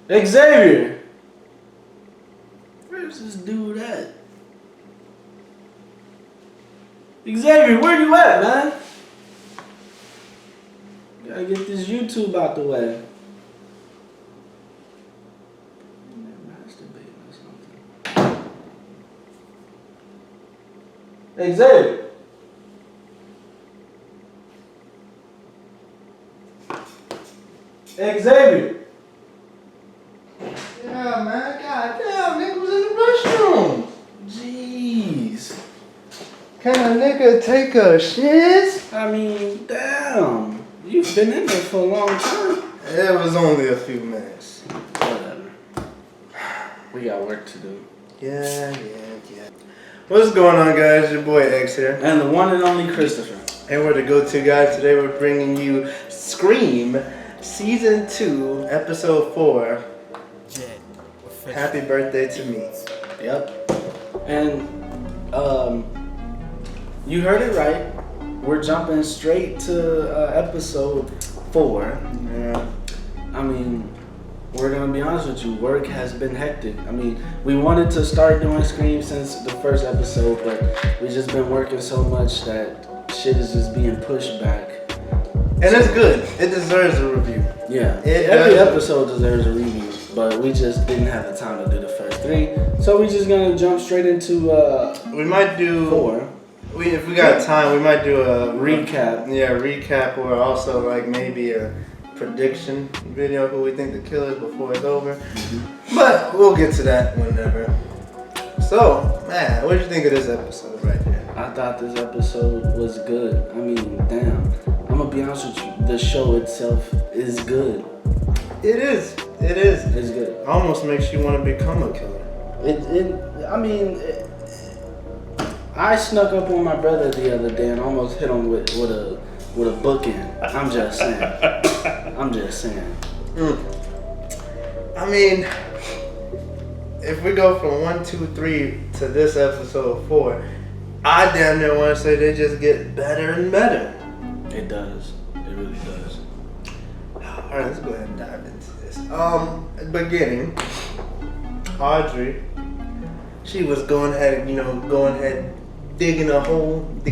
Xavier! Where's this dude at? Xavier, where you at, man? Gotta get this YouTube out the way. Masturbating or something. Xavier! Xavier! Yeah, man. God damn, nigga was in the restroom. Jeez. Can a nigga take a shit? I mean, damn. You've been in there for a long time. It was only a few minutes. Whatever. We got work to do. Yeah. What's going on, guys? Your boy X here. And the one and only Christopher. And we're the go-to guys. Today we're bringing you Scream Season 2, Episode 4. Happy birthday to me. Yep. And, you heard it right. We're jumping straight to episode 4. Yeah. I mean, we're gonna be honest with you. Work has been hectic. I mean, we wanted to start doing Scream since the first episode, but we just been working so much that shit is just being pushed back. And it's good. It deserves a review. Yeah. It Every does. episode deserves a review, but we just didn't have the time to do the first 3. So we're just gonna jump straight into We might do 4. If we got time, we might do a Recap. Yeah, recap, or also like maybe a prediction video who we think the killer is before it's over. But we'll get to that whenever. So, man, what did you think of this episode right here? I thought this episode was good. I mean, damn. I'm gonna be honest with you. The show itself is good. It is. It is. It's good. It almost makes you want to become a killer. I snuck up on my brother the other day and almost hit him with a bookend. I'm just saying. I mean, if we go from 1, 2, 3 to this episode 4, I damn near want to say they just get better and better. It does. It really does. All right, let's go ahead and dive into this. Beginning, Audrey, she was going ahead, digging a hole. I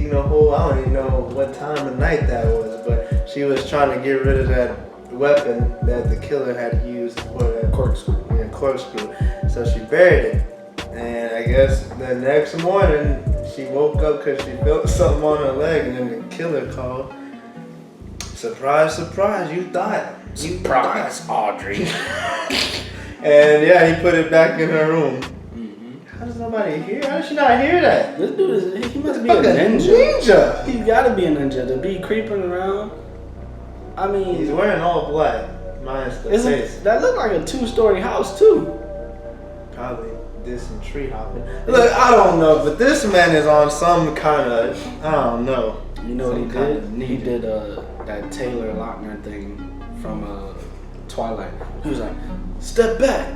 don't even know what time of night that was, but she was trying to get rid of that weapon that the killer had used for that Corkscrew. Yeah, corkscrew. So she buried it, and I guess the next morning she woke up because she felt something on her leg, and then the killer called. Surprise, surprise! You thought. Surprise, Audrey. And yeah, he put it back in her room. How does nobody hear? How does she not hear that? This dude he must be a Fucking ninja. He gotta be a ninja to be creeping around. I mean, He's wearing all black, minus the face. that looked like a 2-story house too. Probably did some tree hopping. Look, I don't know, but this man is on some kind of, I don't know. You know what he Some kind did? of He did that Taylor Lautner thing from Twilight. He was like, step back.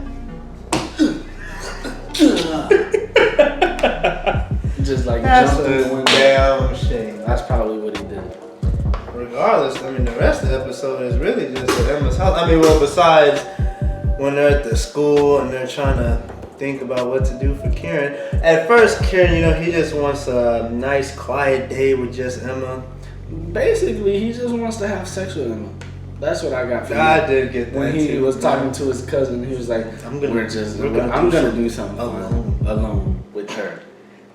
Just like That's jumping the a window. damn shame. That's probably what he did. Regardless, I mean, the rest of the episode is really just at Emma's house. I mean, well, besides when they're at the school and they're trying to think about what to do for Kieran. At first, Kieran, he just wants a nice, quiet day with just Emma. Basically, he just wants to have sex with him. That's what I got from I him. did get that When he too. was talking to his cousin, he was like, I'm gonna I'm gonna do something alone with her.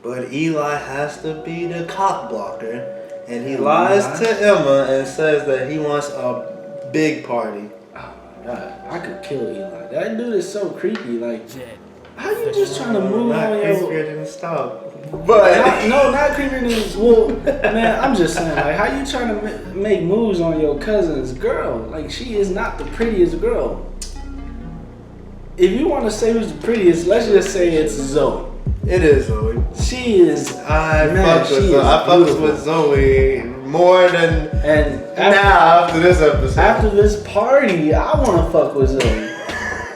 But Eli has to be the cock blocker, and he lies to Emma and says that he wants a big party. Oh my god, I could kill Eli. That dude is so creepy. Like, how you just trying to move Not on creepier your? didn't stop. But No, not creepy. Well, man, I'm just saying. Like, how you trying to make moves on your cousin's girl? Like, she is not the prettiest girl. If you want to say who's the prettiest, let's just say it's Zoe. it is Zoe. She is. I Man, fucked with she Zoe. is I fucked beautiful. with Zoe more than And now after this episode. after this party, I want to fuck with Zoe.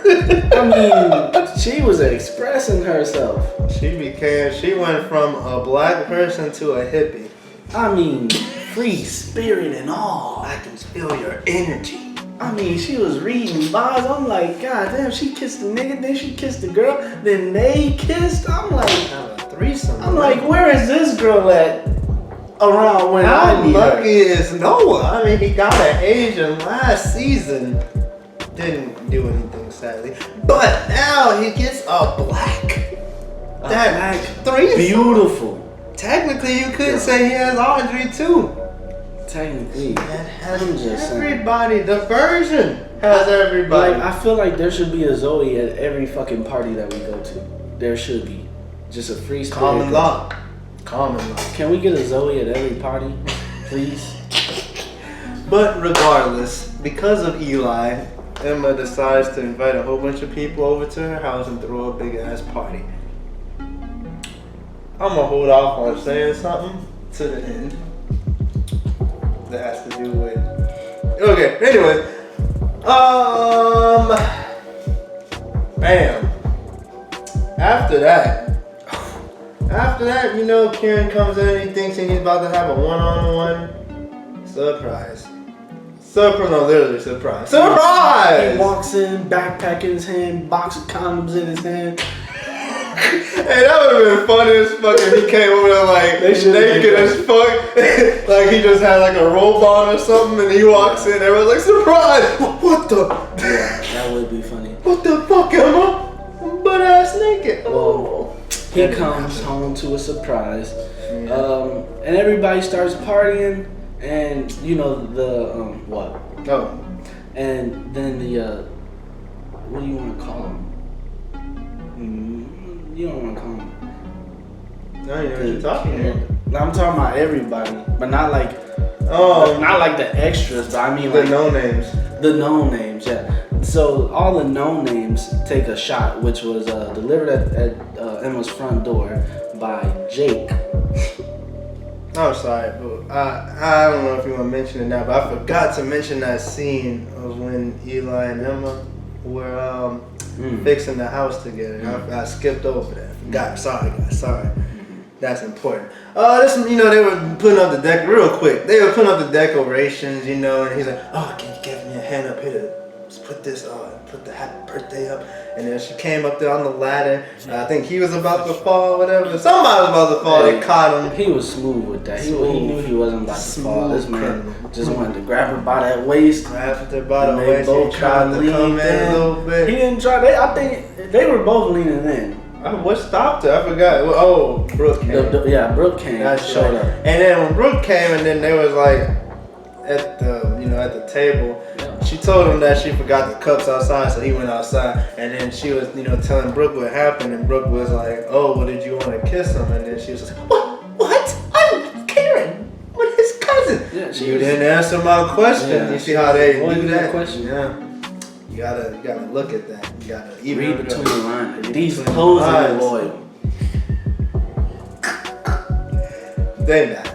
I mean, she was expressing herself. She went from a black person to a hippie. I mean, free spirit and all. I can feel your energy. I mean, she was reading bars. I'm like, God damn, she kissed the nigga, then she kissed the girl, then they kissed. I'm like, Have a threesome. I'm like, where is this girl at around when I How need lucky her? is Noah? I mean, he got an Asian last season. Didn't do anything, sadly. But now he gets a black. That threesome. Beautiful. Technically, you could say he has Audrey too. Technically. That has I'm just saying. everybody. The version has everybody. Like, I feel like there should be a Zoe at every fucking party that we go to. There should be. Just a free spirit. Common law. Common law. Can we get a Zoe at every party, please? But regardless, because of Eli, Emma decides to invite a whole bunch of people over to her house and throw a big ass party. I'm gonna hold off on saying something to the end that has to do with. Okay, anyway. Bam. After that, you know, Kieran comes in and he thinks he's about to have a one-on-one surprise. No, literally surprise. Surprise! He walks in, backpack in his hand, box of condoms in his hand. Hey, that would have been funny as fuck if he came over there like naked as fuck. Like he just had like a robe on or something and he walks in, everyone's like, surprise! What the? Yeah, that would be funny. What the fuck, Emma? I'm butt ass naked. Well, he comes home to a surprise, and everybody starts partying, and you know what? Oh. And then the what do you want to call him? You don't want to call him. No, you know what you're talking about. I'm talking about everybody, but not like not like the extras, but I mean The like no names. the known names. Yeah. So all the known names take a shot, which was delivered at Emma's front door by Jake. I'm sorry, but I don't know if you want to mention it now, but I forgot to mention that scene of when Eli and Emma were fixing the house together. I skipped over that. Sorry, guys. Sorry. That's important. They were putting up the deck real quick. They were putting up the decorations, and he's like, "Oh, can you give me a hand up here to put this put the happy birthday up?" And then she came up there on the ladder. I think he was about to fall, whatever. Somebody was about to fall. They caught him. He was smooth with that. He knew he wasn't about to fall. This man criminal. just wanted to grab her by that waist. Grabbed her by the And they waist. both He tried to come in a little bit. He didn't try. I think they were both leaning in. What stopped her? I forgot. Oh, Brooke came. Brooke came. Showed up. And then when Brooke came, and then they was like at the table. Yeah. She told him that she forgot the cups outside, so he went outside. And then she was, telling Brooke what happened, and Brooke was like, "Oh, well, did you want to kiss him?" And then she was like, "What? I'm Karen with his cousin." Yeah, You didn't answer my question. Yeah, You see how they do avoided that? the question. Yeah. You gotta look at that. You gotta even Read between the lines. These between the hoes are lines. loyal. They not.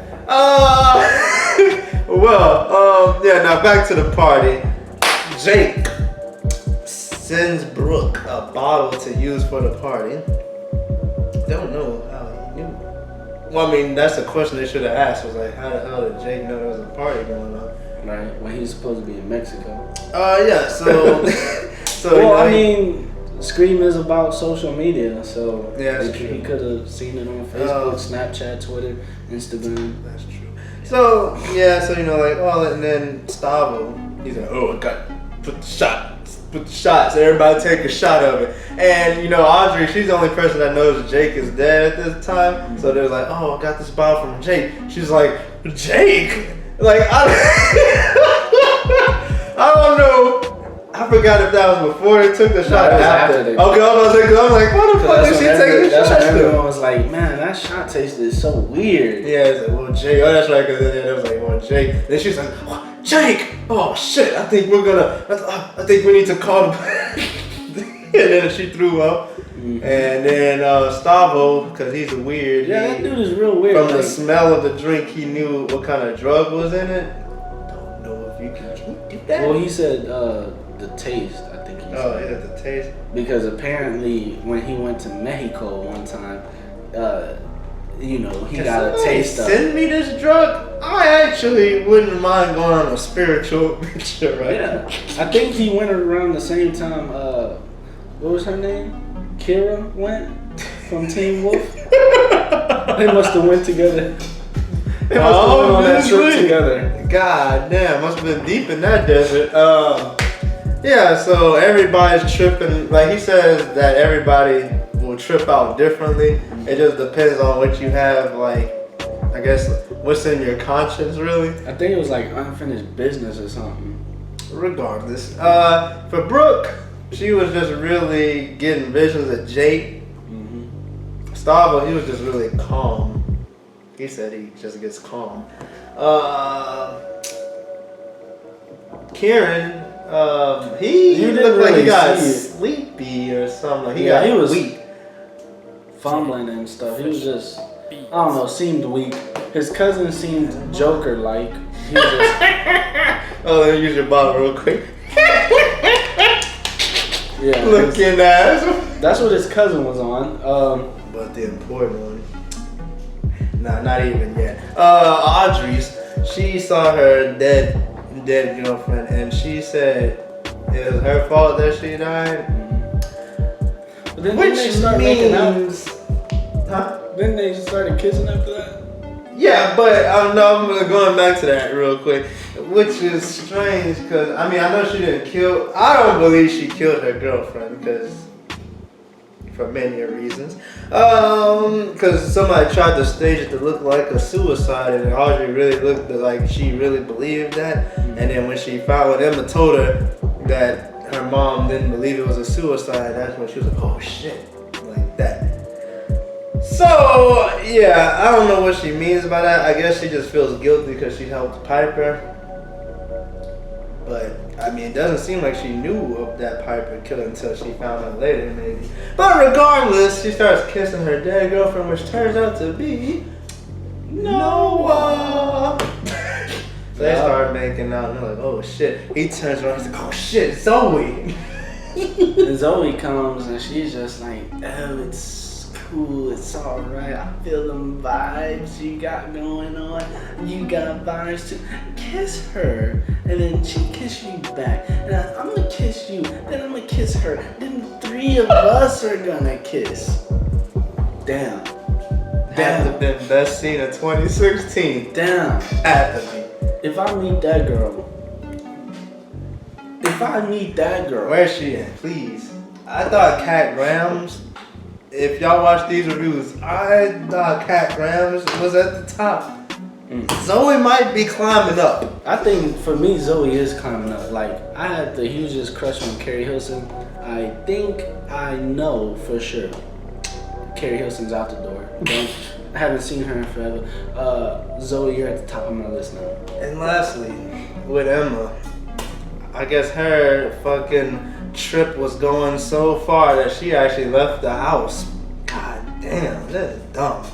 Now back to the party. Jake sends Brooke a bottle to use for the party. Don't know how he knew. Well, I mean, that's a question they should have asked. Was like, how the hell did Jake know there was a party going on? Right, when he's supposed to be in Mexico. Scream is about social media, so Yeah, that's true. he could have seen it on Facebook, Snapchat, Twitter, Instagram. That's true. And then Stavo, he's like, "Oh, I got put the shots. Everybody take a shot of it." And Audrey, she's the only person that knows Jake is dead at this time. So they're like, "Oh, I got this bottle from Jake." She's like, "Jake?" Like I don't know. I forgot if that was before they took the shot. that was After. after they- Okay, I was like, I'm like, why the fuck is she taking the That's shot? when everyone was like, man, that shot tasted so weird. Yeah, it's like, well, Jake. Oh, that's right, because then it was like, well, Jake. Then she's like, oh, Jake. Oh shit, I think we need to call him. And then she threw up. Mm-hmm. And then Stavo, because he's a weird. Yeah, that dude is real weird. From the smell of the drink, he knew what kind of drug was in it. Don't know if you can do that. Well, he said the taste, I think he said. Oh, yeah, the taste. Because apparently when he went to Mexico one time, you know, he Can got a somebody taste of it. send me this drug? I actually wouldn't mind going on a spiritual adventure, right? Yeah, I think he went around the same time. What was her name? Kira went from Teen Wolf. They must have went together. They must have went on that trip together. God damn, must have been deep in that desert. Yeah, so everybody's tripping. Like he says that everybody will trip out differently. It just depends on what you have, like, I guess, what's in your conscience, really. I think it was like unfinished business or something. Regardless. For Brooke, she was just really getting visions of Jake. Stavo, he was just really calm. He said he just gets calm. Kieran, he looked like he got sleepy or something. He was weak. Fumbling and stuff. He was just, I don't know, seemed weak. His cousin seemed Joker-like. He was just, oh, let me use your bottle real quick. yeah. Looking ass. That's what his cousin was on. But the important one. Nah, not even yet. Audrey's, she saw her dead girlfriend, and she said it was her fault that she died. But then Which they started making out. Huh? Then they started kissing after that. Yeah, but I'm going back to that real quick, which is strange because I know she didn't kill. I don't believe she killed her girlfriend because for many reasons. Because somebody tried to stage it to look like a suicide, and Audrey really looked like she really believed that. And then when she found, when Emma told her that her mom didn't believe it was a suicide, that's when she was like, oh shit, like that. So, yeah, I don't know what she means by that. I guess she just feels guilty because she helped Piper. But, it doesn't seem like she knew of that Piper killer until she found out later, maybe. But regardless, she starts kissing her dead girlfriend, which turns out to be Noah. They start making out, and they're like, oh shit. He turns around, he's like, oh shit, Zoe. And Zoe comes, and she's just like, oh, it's cool, it's alright. I feel them vibes you got going on. You got vibes too. Kiss her, and then she kiss you back. And I'm gonna kiss you, then I'm gonna kiss her. Then 3 of us are gonna kiss. Damn. Had to been best scene of 2016. Damn. Had to be. If I meet that girl. Where's she at? Please. I thought Kat Grams. If y'all watch these reviews, I thought Kat Grams was at the top. Zoe might be climbing up. I think for me, Zoe is climbing up. Like, I had the hugest crush on Carrie Hilson. I think I know for sure Carrie Hilson's out the door. I haven't seen her in forever. Zoe, you're at the top of my list now. And lastly, with Emma, I guess her fucking trip was going so far that she actually left the house. God damn, that is dumb.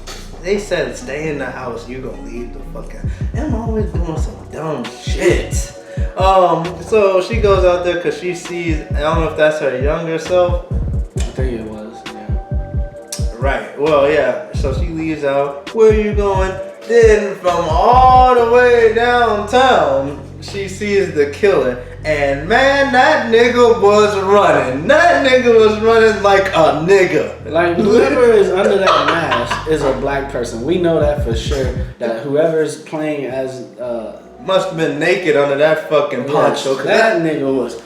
They said stay in the house, you gonna leave the fucking. Emma always doing some dumb shit. So she goes out there because she sees, I don't know if that's her younger self. I think it was, yeah. Right, well, yeah, so she leaves out. Where are you going? Then from all the way downtown, she sees the killer. And man, that nigga was running. That nigga was running like a nigga. Like, whoever is under that mask is a black person. We know that for sure. That whoever is playing as must have been naked under that fucking poncho. Yes, that nigga was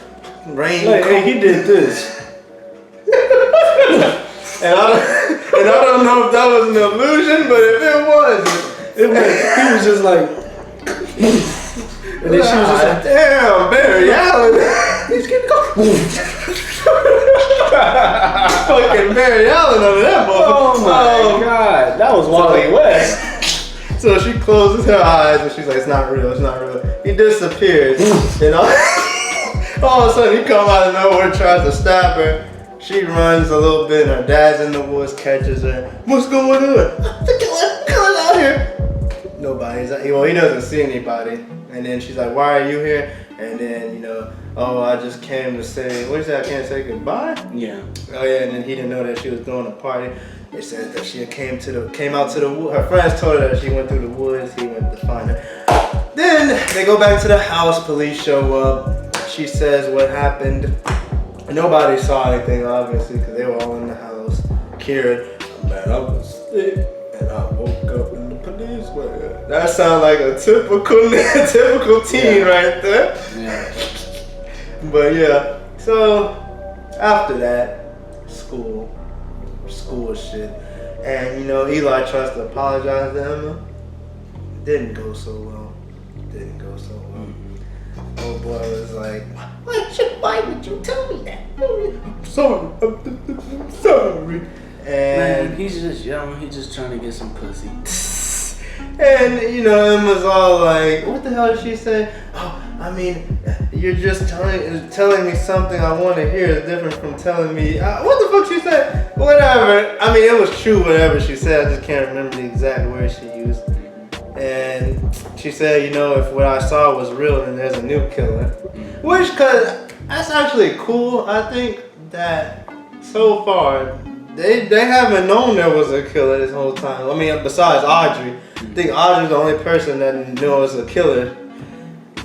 rain. Like, hey, he did this. and I don't know if that was an illusion, but if it was, he was just like. And then she was just like, damn, Barry Allen. He's getting caught. Fucking Barry Allen under that motherfucker. Oh my god. That was Wally West. So she closes her eyes and she's like, it's not real, it's not real. He disappears. And all of a sudden he comes out of nowhere, tries to stab her. She runs a little bit and her dad's in the woods, catches her. What's going on? The killer's out here. Nobody's, well, he doesn't see anybody. And then she's like, why are you here? And then, oh, I just came to say, what is that? I can't say goodbye? Yeah. Oh, yeah, and then he didn't know that she was throwing a party. It said that she came out to the woods. Her friends told her that she went through the woods. He went to find her. Then they go back to the house. Police show up. She says what happened. Nobody saw anything, obviously, because they were all in the house. Kieran, man, I was sick, and I woke up in the police wagon. That sounds like a typical teen right there. Yeah. But yeah, so after that, school shit. And Eli tries to apologize to Emma. Didn't go so well. Oh boy was like, why would you tell me that? I'm sorry. And Man, he's just young. He's just trying to get some pussy. And Emma's all like, what the hell did she say? Oh, I mean, you're just telling me something I want to hear is different from telling me what the fuck she said. Whatever. I mean, it was true. Whatever she said, I just can't remember the exact words she used. And she said, if what I saw was real, then there's a new killer. Which, cause that's actually cool. I think that so far they haven't known there was a killer this whole time. I mean, besides Audrey. I think Audrey's the only person that knew it was a killer.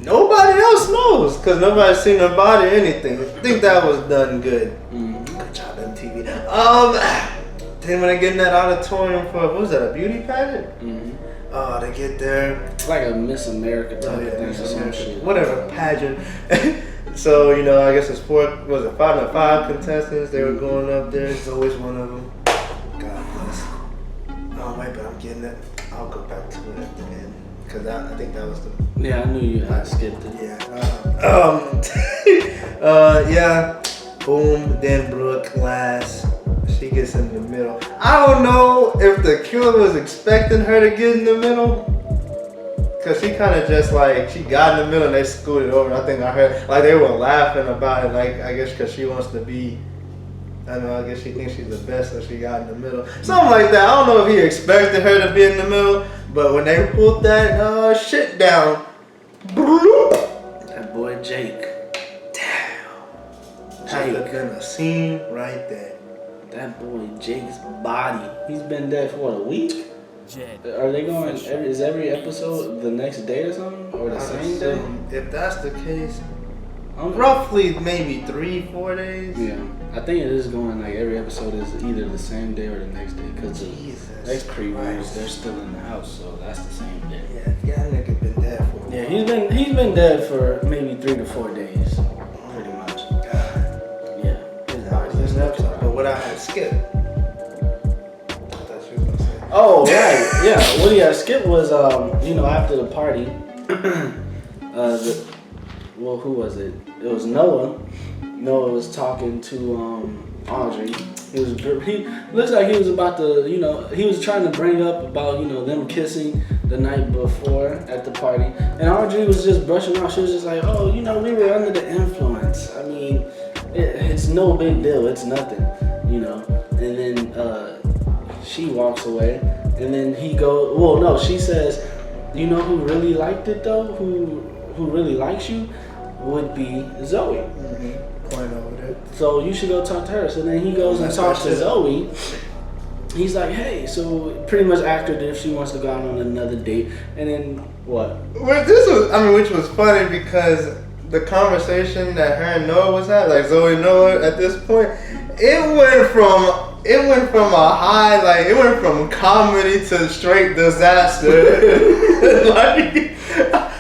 Nobody else knows, cause nobody's seen her body or anything. I think that was done good. Good job, MTV. Then when I get in that auditorium for what was that, a beauty pageant? Oh, they get there. It's like a Miss America type of thing or some shit. Whatever, pageant. So, I guess it's five contestants. They were going up there. It's always one of them. God bless. Oh, wait, but I'm getting it. I'll go back to it at the end. Because I think that was the... Yeah, I knew you had skipped it. Yeah. Yeah. Boom. Then Brooke last. She gets in the middle. I don't know if the killer was expecting her to get in the middle. Cause she kind of just like, she got in the middle and they scooted over. I think I heard, like they were laughing about it. Like, I guess cause she wants to be, I guess she thinks she's the best so she got in the middle. Something like that. I don't know if he expected her to be in the middle. But when they pulled that shit down, That boy Jake. damn. Had to been a scene right there. That boy Jake's body. He's been dead for what, a week? Are they going? Is every episode the next day or something, or the same day? If that's the case, roughly maybe 3-4 days. Yeah, I think it is going like every episode is either the same day or the next day because the next previews they're still in the house, so that's the same day. Yeah, that nigga been dead for. Yeah, he's been dead for maybe 3 to 4 days, pretty much. God. Yeah. This episode, but what I had skipped. Oh, right. Yeah. What he had skipped was, after the party, who was it? It was Noah. Noah was talking to Audrey. He looks like he was about to, he was trying to bring up about, them kissing the night before at the party. And Audrey was just brushing off. She was just like, oh, we were under the influence. I mean, it's no big deal. It's nothing, And then she walks away. And then she says, you know who really liked it though? Who really likes you would be Zoe. Point over there. So you should go talk to her. So then he goes and talks to Zoe. He's like, hey, so pretty much asked her if she wants to go out on another date. And then what? Which was funny because the conversation that her and Noah was having, like Zoe and Noah at this point, it went from a high, like it went from comedy to straight disaster. Like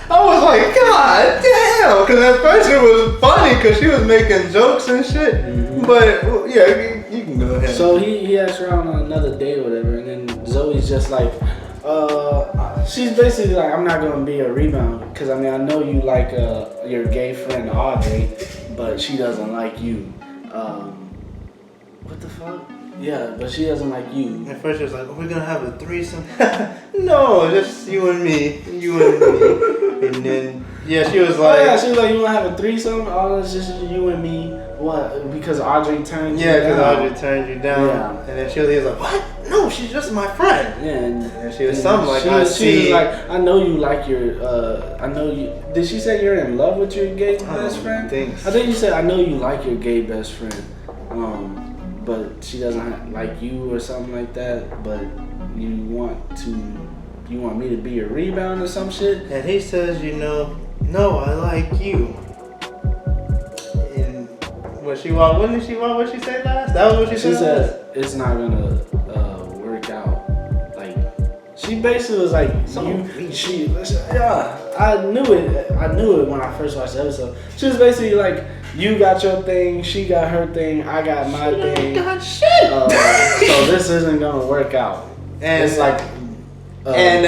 I was like, God damn, because at first it was funny because she was making jokes and shit. But yeah, you can go ahead. So he asked her out on another date or whatever, and then Zoe's just like, she's basically like, I'm not gonna be a rebound because I know you like your gay friend Audrey, but she doesn't like you. What the fuck? Yeah, but she doesn't like you. At first she was like, we're gonna have a threesome. No, just you and me. And then, she was like... she was like, you wanna have a threesome? Oh, it's just you and me. What? Because Audrey turned you down. Yeah, because Audrey turned you down. Yeah. And then he was like, what? No, she's just my friend. Yeah. And she was something like, she was like, I know you like your, did she say you're in love with your gay best friend? I think you said, I know you like your gay best friend. but she doesn't like you or something like that, but you want me to be your rebound or some shit. And he says, no, I like you. And when she walked, what did she say last? That was what she said. She said it's not gonna work out. Like she basically was like, I knew it when I first watched the episode. She was basically like, you got your thing, she got her thing, I got my thing. Got shit. So this isn't gonna work out. And it's like, and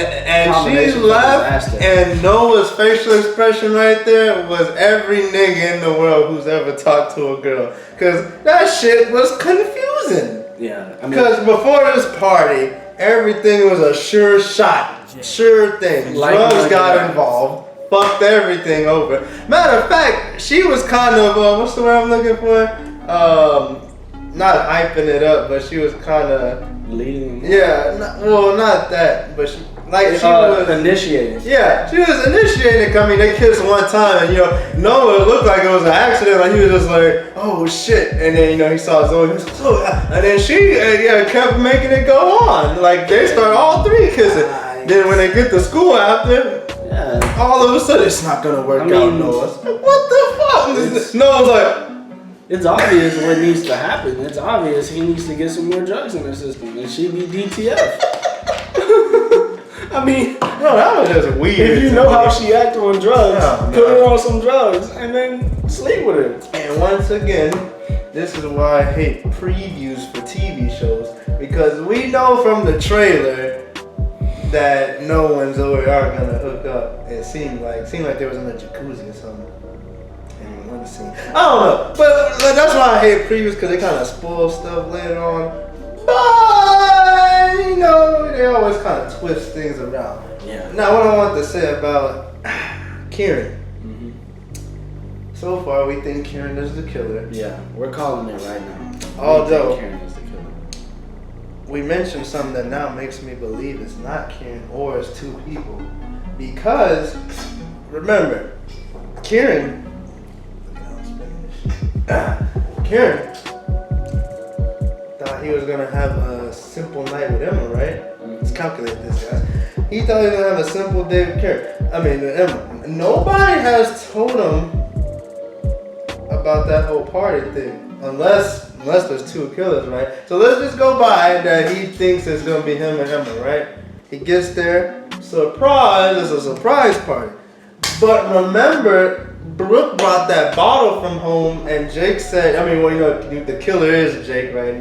she left, and Noah's facial expression right there was every nigga in the world who's ever talked to a girl, cause that shit was confusing. Yeah, because before this party, everything was a sure shot, sure thing. Drugs got involved, fucked everything over. Matter of fact, she was kind of what's the word I'm looking for? Not hyping it up, but she was kind of leading. Yeah, not that, but she was initiating. Yeah, she was initiating. I mean, they kissed one time, and Noah looked like it was an accident. Like he was just like, oh shit, and then he saw Zoe, and then she kept making it go on. Like they start all three kissing. Then when they get to school after, all of a sudden it's not gonna work out. Noah, what the fuck? Noah's like. It's obvious what needs to happen. It's obvious he needs to get some more drugs in her system, and she be DTF. I mean, no, that was just weird. If you know how she acted on drugs, put her on some drugs, and then sleep with her. And once again, this is why I hate previews for TV shows, because we know from the trailer that Noah and Zoe are gonna hook up. It seemed like they was in a jacuzzi or something. I don't know, but that's why I hate previews, because they kind of spoil stuff later on. But they always kind of twist things around. Yeah. Now, what I want to say about Kieran. Mm-hmm. So far, we think Kieran is the killer. Yeah, we're calling it right now. Although Kieran is the killer. We mentioned something that now makes me believe it's not Kieran or it's two people, because remember, Kieran thought he was gonna have a simple night with Emma, right? Let's calculate this, guys. He thought he was gonna have a simple day with Emma. Nobody has told him about that whole party thing, unless there's two killers, right? So let's just go by that he thinks it's gonna be him and Emma, right? He gets there, surprise! It's a surprise party. But remember, Brooke brought that bottle from home, and Jake said, the killer is Jake, right?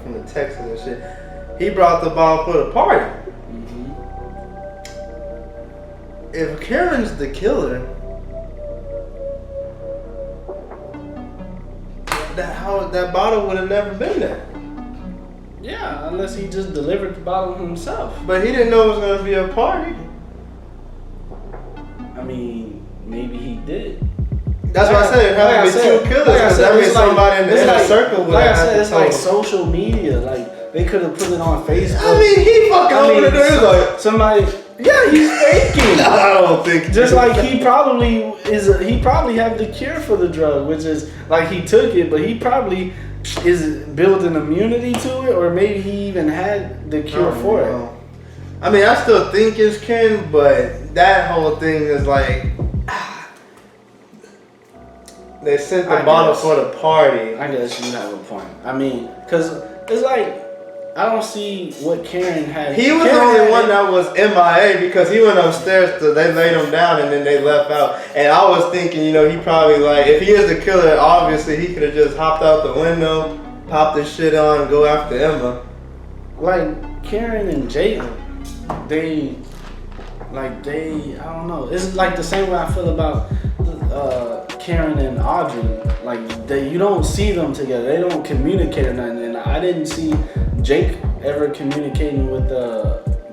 From the Texas and shit. He brought the bottle for the party. Mm-hmm. If Karen's the killer, that bottle would have never been there. Yeah, unless he just delivered the bottle himself. But he didn't know it was going to be a party. Maybe he did. That's why I said it had to be two killers, because that means somebody in the inner circle would have had to it's like social media. Like, they could have put it on Facebook. He fucking opened the door. He was like, somebody, he's faking. No, I don't think. Just like he probably have the cure for the drug, which is like he took it, but he probably is building immunity to it, or maybe he even had the cure for it. I still think it's Ken, but that whole thing is like, they sent the bottle for the party. I guess you have a point. Because it's like, I don't see what Karen had. He was the only one that was MIA, because he went upstairs they laid him down and then they left out. And I was thinking, he probably if he is the killer, obviously he could have just hopped out the window, popped his shit on, and go after Emma. Like Karen and Jake, I don't know. It's like the same way I feel about Karen and Audrey. Like you don't see them together. They don't communicate or nothing. And I didn't see Jake ever communicating with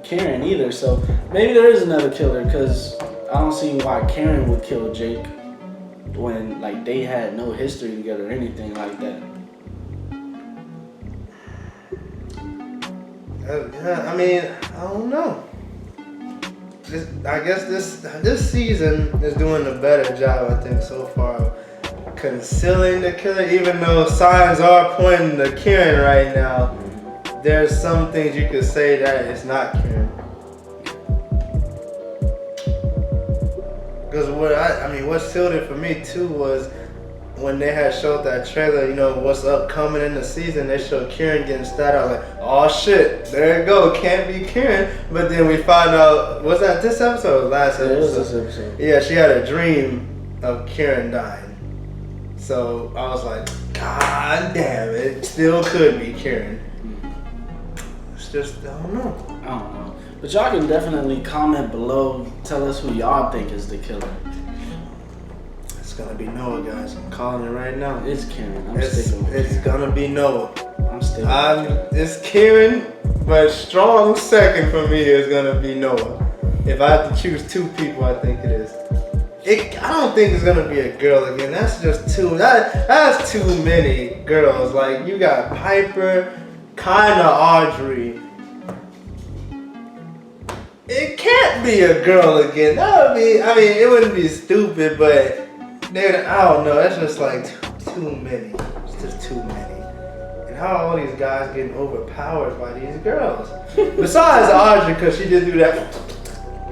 Karen either. So maybe there is another killer, because I don't see why Karen would kill Jake when they had no history together or anything like that. I don't know. I guess this season is doing a better job, I think, so far, concealing the killer, even though signs are pointing to Kieran right now. There's some things you could say that it's not Kieran. Because what sealed it for me too was when they had showed that trailer, what's upcoming in the season, they showed Kieran getting stabbed. I was like, oh shit, there you go, can't be Kieran. But then we found out, was that this episode or last episode? Yeah, it was this episode. Yeah, she had a dream of Kieran dying. So I was like, God damn it, still could be Kieran. It's just, I don't know. But y'all can definitely comment below, tell us who y'all think is the killer. It's gonna be Noah, guys. I'm calling it right now. It's Kieran. I'm sticking with It's Kieran. gonna be Noah. I'm sticking with It's Kieran, but strong second for me is gonna be Noah. If I have to choose two people, I think it is. I don't think it's gonna be a girl again. That's just that's too many girls. Like you got Piper, kinda Audrey. It can't be a girl again. That would be. It wouldn't be stupid, but I don't know. That's just like too many. It's just too many. And how are all these guys getting overpowered by these girls? Besides Audrey, because she did do that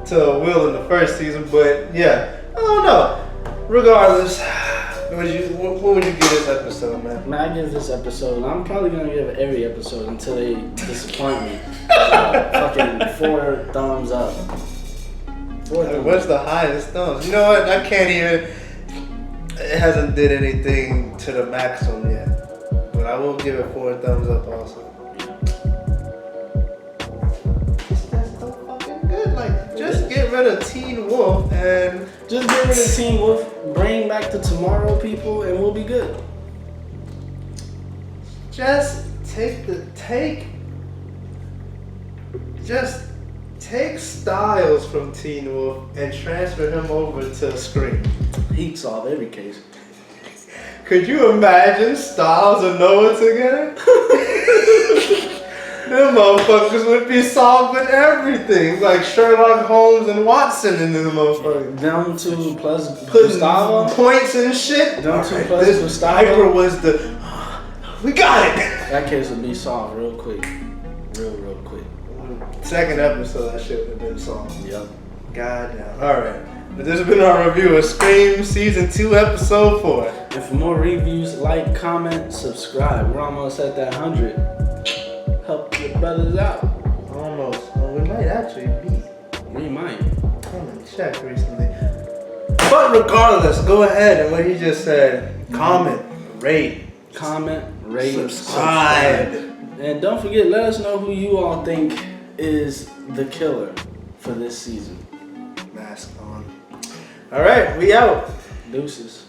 to Will in the first season. But yeah, I don't know. Regardless, what would you give this episode, man? Man, I give this episode, I'm probably gonna give every episode until they disappoint me. Fucking 4 thumbs up. 4 thumbs What's the highest thumbs? You know what? I can't even. It hasn't did anything to the maximum yet, but I will give it 4 thumbs up also. That's so fucking good. Like, just get rid of Teen Wolf and Just get rid of Teen Wolf, bring back the Tomorrow people, and we'll be good. just take Styles from Teen Wolf and transfer him over to Scream. He'd solve every case. Could you imagine Styles and Noah together? Them motherfuckers would be solving everything, like Sherlock Holmes and Watson in this motherfucker. Them two plus Putting Gustavo. points and shit. Them two Alright, plus this Gustavo. Piper was the. We got it. That case would be solved real quick. Real quick. Second episode, that shit would have been solved. Yep. Goddamn. Alright. But this has been our review of Scream Season 2, Episode 4. And for more reviews, like, comment, subscribe. We're almost at that 100. Help your brothers out. Almost. Well, we might actually be. We might. I haven't checked recently. But regardless, go ahead and what he just said, comment, rate, Comment, rate, subscribe. And don't forget, let us know who you all think is the killer for this season. Mask on. Alright, we out. Deuces.